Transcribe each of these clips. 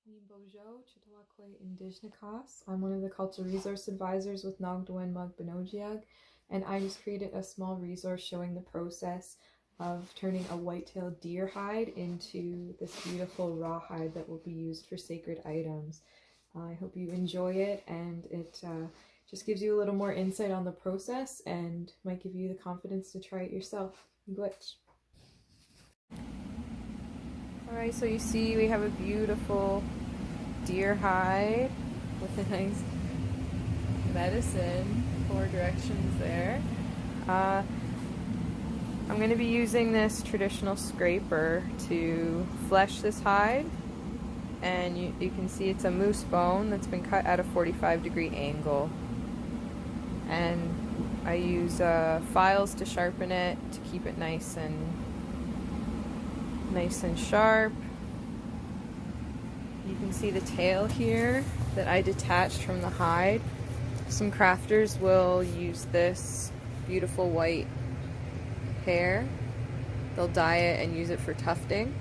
Binnoojiiyag. I'm one of the cultural resource advisors with Dnaagdawenmag Binnoojiiyag, and I just created a small resource showing the process of turning a white-tailed deer hide into this beautiful rawhide that will be used for sacred items. I hope you enjoy it, and it just gives you a little more insight on the process and might give you the confidence to try it yourself. Glitch. Alright, so you see we have a beautiful deer hide with a nice medicine, 4 directions there. I'm going to be using this traditional scraper to flesh this hide, and you can see it's a moose bone that's been cut at a 45-degree angle, and I use files to sharpen it to keep it nice and sharp. You can see the tail here that I detached from the hide. Some crafters will use this beautiful white hair. They'll dye it and use it for tufting.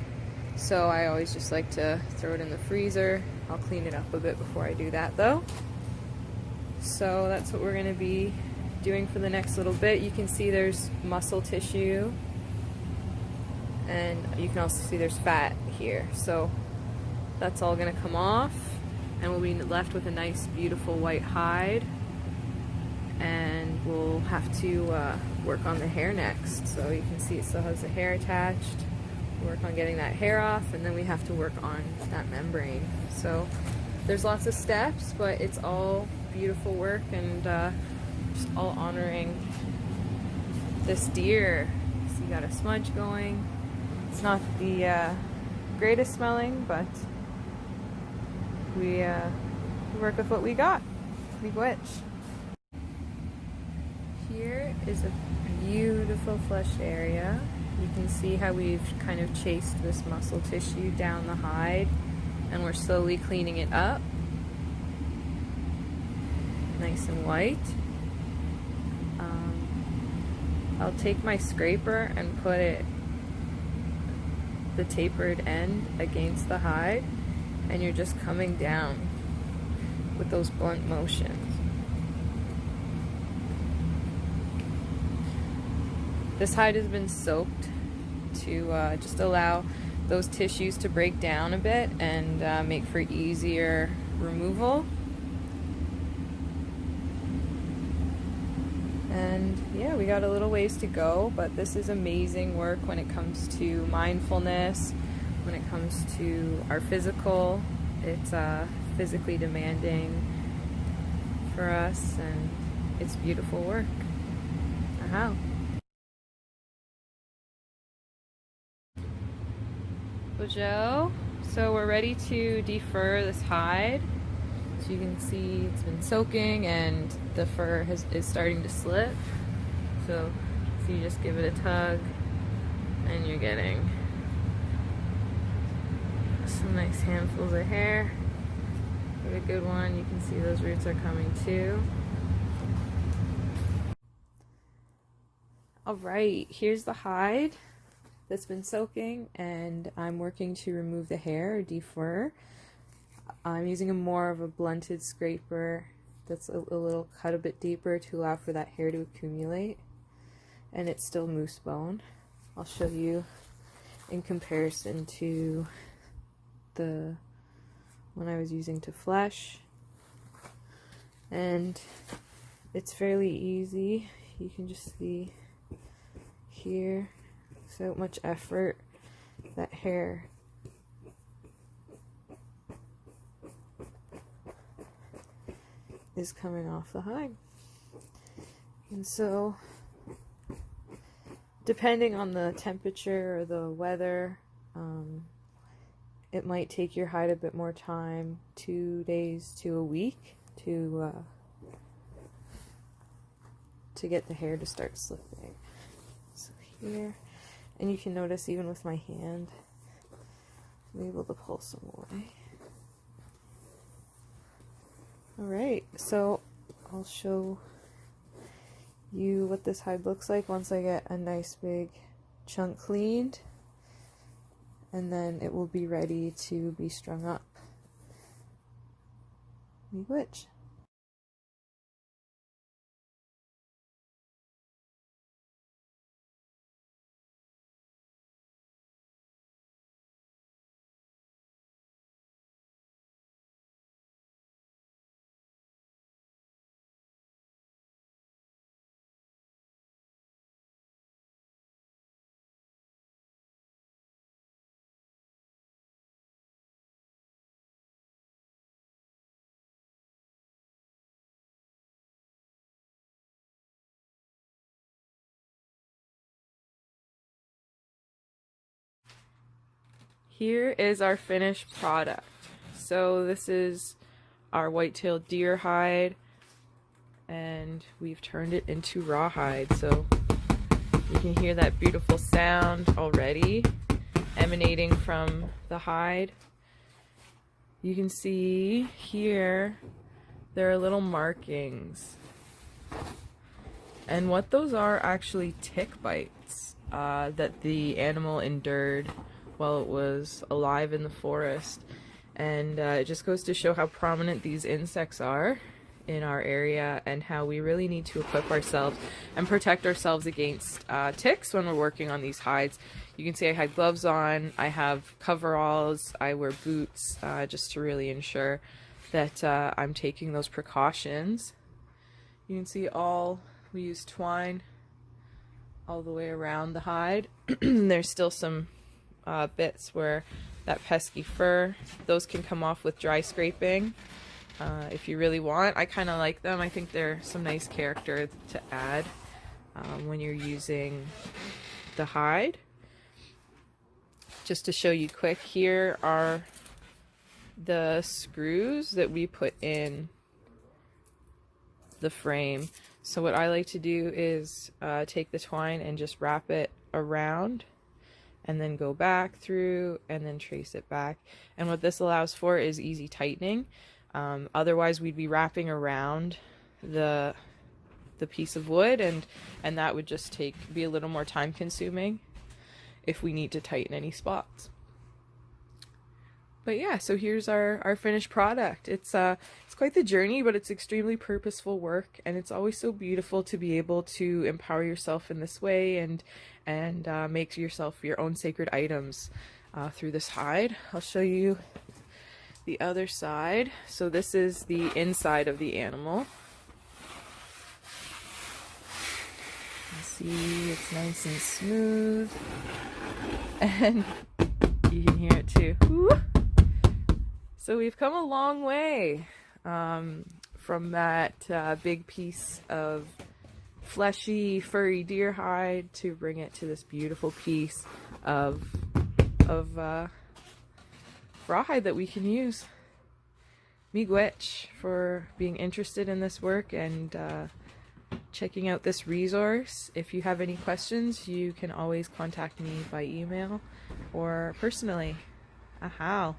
So I always just like to throw it in the freezer. I'll clean it up a bit before I do that though. So that's what we're going to be doing for the next little bit. You can see there's muscle tissue, and you can also see there's fat here. So that's all going to come off, and we'll be left with a nice beautiful white hide, and we'll have to work on the hair next. So you can see it still has the hair attached. Work on getting that hair off, and then we have to work on that membrane. So there's lots of steps, but it's all beautiful work, and just all honoring this deer. So you got a smudge going. It's not the greatest smelling, but we work with what we got. We glitch. Here is a beautiful fleshed area. You can see how we've kind of chased this muscle tissue down the hide, and we're slowly cleaning it up. Nice and white. I'll take my scraper and put the tapered end against the hide, and you're just coming down with those blunt motions. This hide has been soaked to just allow those tissues to break down a bit and make for easier removal. And yeah, we got a little ways to go, but this is amazing work when it comes to mindfulness, when it comes to our physical. It's physically demanding for us, and it's beautiful work. Aha. Joe, so we're ready to defur this hide. So you can see it's been soaking and the fur is starting to slip. So you just give it a tug and you're getting some nice handfuls of hair. Get a good one. You can see those roots are coming too. Alright, here's the hide that's been soaking, and I'm working to remove the hair or defur. I'm using more of a blunted scraper that's a little cut a bit deeper to allow for that hair to accumulate, and it's still moose bone. I'll show you in comparison to the one I was using to flesh, and it's fairly easy. You can just see here, so much effort, that hair is coming off the hide. And so depending on the temperature or the weather, it might take your hide a bit more time, 2 days to a week, to get the hair to start slipping. So here, and you can notice even with my hand, I'm able to pull some away. Alright, so I'll show you what this hide looks like once I get a nice big chunk cleaned, and then it will be ready to be strung up. Miigwech. Here is our finished product. So this is our white-tailed deer hide, and we've turned it into rawhide. So you can hear that beautiful sound already emanating from the hide. You can see here there are little markings, and what those are actually tick bites that the animal endured while it was alive in the forest. And it just goes to show how prominent these insects are in our area and how we really need to equip ourselves and protect ourselves against ticks when we're working on these hides. You can see I had gloves on, I have coveralls, I wear boots just to really ensure that I'm taking those precautions. You can see we use twine all the way around the hide. There's still some bits where that pesky fur, those can come off with dry scraping if you really want. I kind of like them. I think they're some nice character to add when you're using the hide. Just to show you quick, here are the screws that we put in the frame. So what I like to do is take the twine and just wrap it around and then go back through and then trace it back. And what this allows for is easy tightening. Otherwise we'd be wrapping around the piece of wood, and that would just be a little more time consuming if we need to tighten any spots. But yeah, so here's our finished product. It's quite the journey, but it's extremely purposeful work, and it's always so beautiful to be able to empower yourself in this way and make yourself your own sacred items through this hide. I'll show you the other side. So this is the inside of the animal. You see it's nice and smooth, and you can hear it too. Woo! So we've come a long way from that big piece of fleshy, furry deer hide to bring it to this beautiful piece of rawhide that we can use. Miigwech for being interested in this work and checking out this resource. If you have any questions, you can always contact me by email or personally. Ahow.